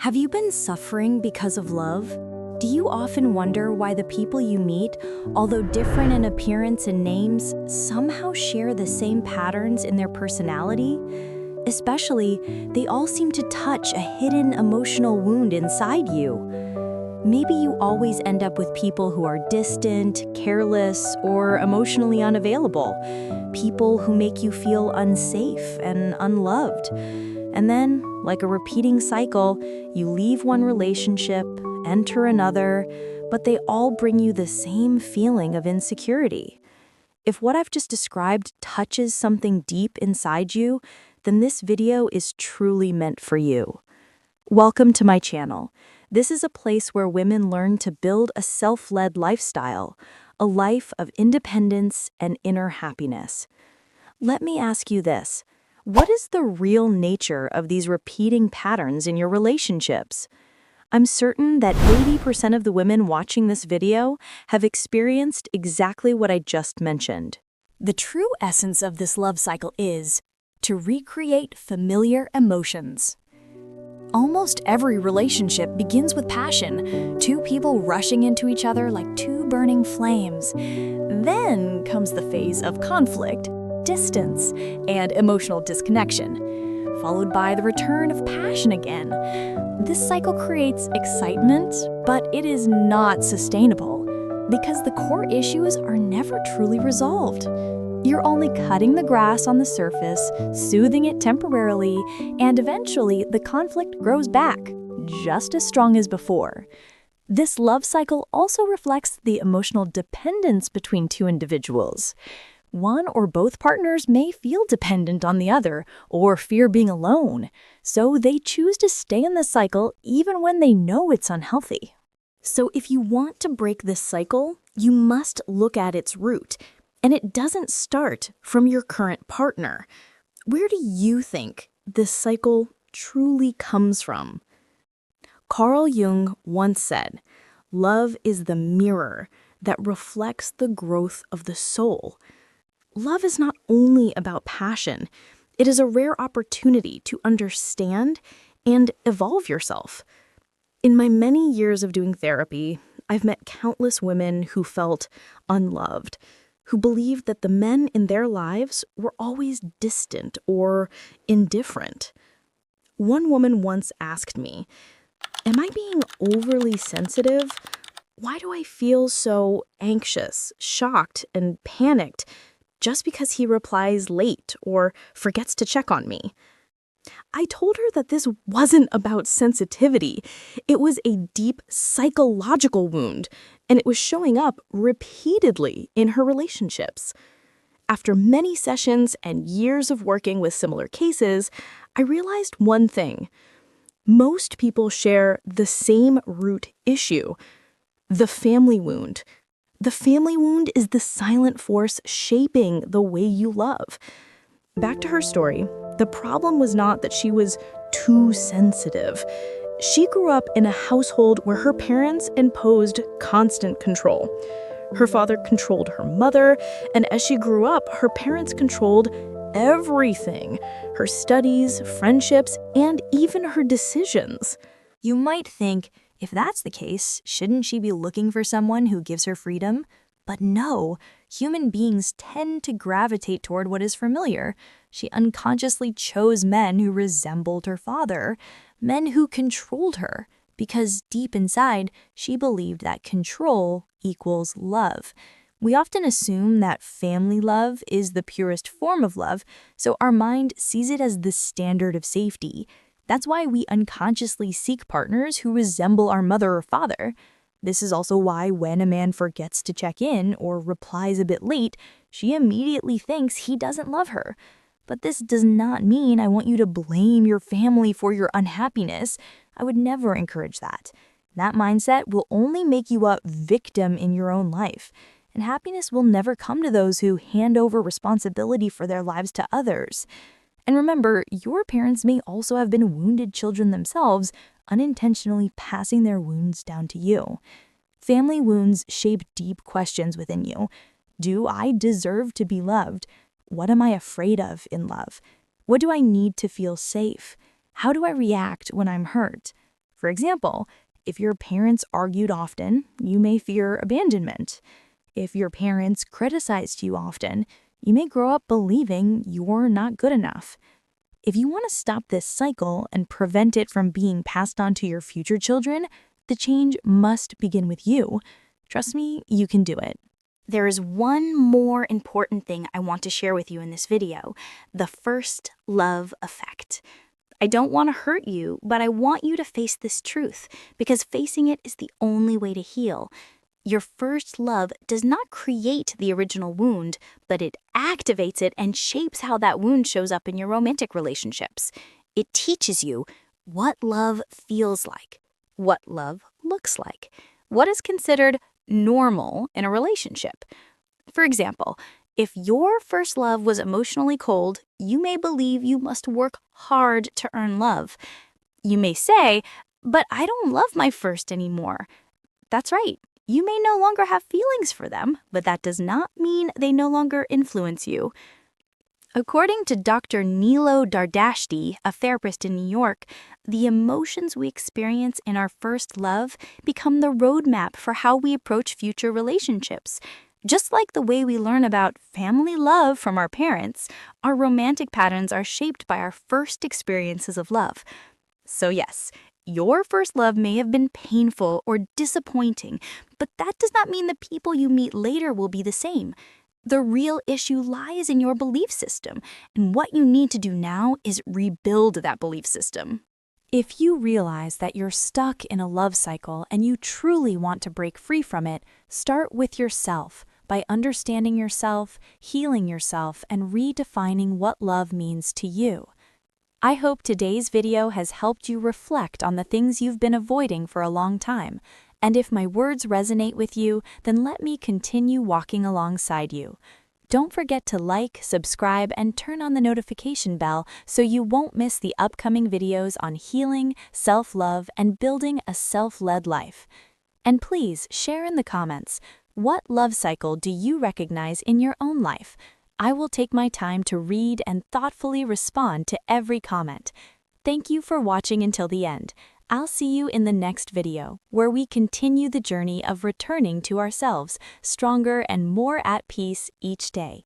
Have you been suffering because of love? Do you often wonder why the people you meet, although different in appearance and names, somehow share the same patterns in their personality? Especially, they all seem to touch a hidden emotional wound inside you. Maybe you always end up with people who are distant, careless, or emotionally unavailable. People who make you feel unsafe and unloved. And then, like a repeating cycle, you leave one relationship, enter another, but they all bring you the same feeling of insecurity. If what I've just described touches something deep inside you, then this video is truly meant for you. Welcome to my channel. This is a place where women learn to build a self-led lifestyle, a life of independence and inner happiness. Let me ask you this. What is the real nature of these repeating patterns in your relationships? I'm certain that 80% of the women watching this video have experienced exactly what I just mentioned. The true essence of this love cycle is to recreate familiar emotions. Almost every relationship begins with passion, two people rushing into each other like two burning flames. Then comes the phase of conflict, distance, and emotional disconnection, followed by the return of passion again. This cycle creates excitement, but it is not sustainable because the core issues are never truly resolved. You're only cutting the grass on the surface, soothing it temporarily, and eventually the conflict grows back, just as strong as before. This love cycle also reflects the emotional dependence between two individuals. One or both partners may feel dependent on the other or fear being alone, so they choose to stay in the cycle even when they know it's unhealthy. So if you want to break this cycle, you must look at its root. And it doesn't start from your current partner. Where do you think this cycle truly comes from? Carl Jung once said, "Love is the mirror that reflects the growth of the soul." Love is not only about passion, it is a rare opportunity to understand and evolve yourself. In my many years of doing therapy, I've met countless women who felt unloved, who believed that the men in their lives were always distant or indifferent. One woman once asked me, "Am I being overly sensitive? Why do I feel so anxious, shocked, and panicked just because he replies late or forgets to check on me?" I told her that this wasn't about sensitivity. It was a deep psychological wound, and it was showing up repeatedly in her relationships. After many sessions and years of working with similar cases, I realized one thing. Most people share the same root issue, the family wound. The family wound is the silent force shaping the way you love. Back to her story, the problem was not that she was too sensitive. She grew up in a household where her parents imposed constant control. Her father controlled her mother, and as she grew up, her parents controlled everything: her studies, friendships, and even her decisions. You might think, if that's the case, shouldn't she be looking for someone who gives her freedom? But no, human beings tend to gravitate toward what is familiar. She unconsciously chose men who resembled her father, men who controlled her, because deep inside, she believed that control equals love. We often assume that family love is the purest form of love, so our mind sees it as the standard of safety. That's why we unconsciously seek partners who resemble our mother or father. This is also why when a man forgets to check in or replies a bit late, she immediately thinks he doesn't love her. But this does not mean I want you to blame your family for your unhappiness. I would never encourage that. That mindset will only make you a victim in your own life. And happiness will never come to those who hand over responsibility for their lives to others. And remember, your parents may also have been wounded children themselves, unintentionally passing their wounds down to you. Family wounds shape deep questions within you. Do I deserve to be loved? What am I afraid of in love? What do I need to feel safe? How do I react when I'm hurt? For example, if your parents argued often, you may fear abandonment. If your parents criticized you often, you may grow up believing you're not good enough. If you want to stop this cycle and prevent it from being passed on to your future children, the change must begin with you. Trust me, you can do it. There is one more important thing I want to share with you in this video: the first love effect. I don't want to hurt you, but I want you to face this truth, because facing it is the only way to heal. Your first love does not create the original wound, but it activates it and shapes how that wound shows up in your romantic relationships. It teaches you what love feels like, what love looks like, what is considered normal in a relationship. For example, if your first love was emotionally cold, you may believe you must work hard to earn love. You may say, "But I don't love my first anymore." That's right. You may no longer have feelings for them, but that does not mean they no longer influence you. According to Dr. Nilo Dardashti, a therapist in New York, the emotions we experience in our first love become the roadmap for how we approach future relationships. Just like the way we learn about family love from our parents, our romantic patterns are shaped by our first experiences of love. So yes, your first love may have been painful or disappointing, but that does not mean the people you meet later will be the same. The real issue lies in your belief system, and what you need to do now is rebuild that belief system. If you realize that you're stuck in a love cycle and you truly want to break free from it, start with yourself by understanding yourself, healing yourself, and redefining what love means to you. I hope today's video has helped you reflect on the things you've been avoiding for a long time. And if my words resonate with you, then let me continue walking alongside you. Don't forget to like, subscribe, and turn on the notification bell so you won't miss the upcoming videos on healing, self-love, and building a self-led life. And please share in the comments, what love cycle do you recognize in your own life? I will take my time to read and thoughtfully respond to every comment. Thank you for watching until the end. I'll see you in the next video, where we continue the journey of returning to ourselves, stronger and more at peace each day.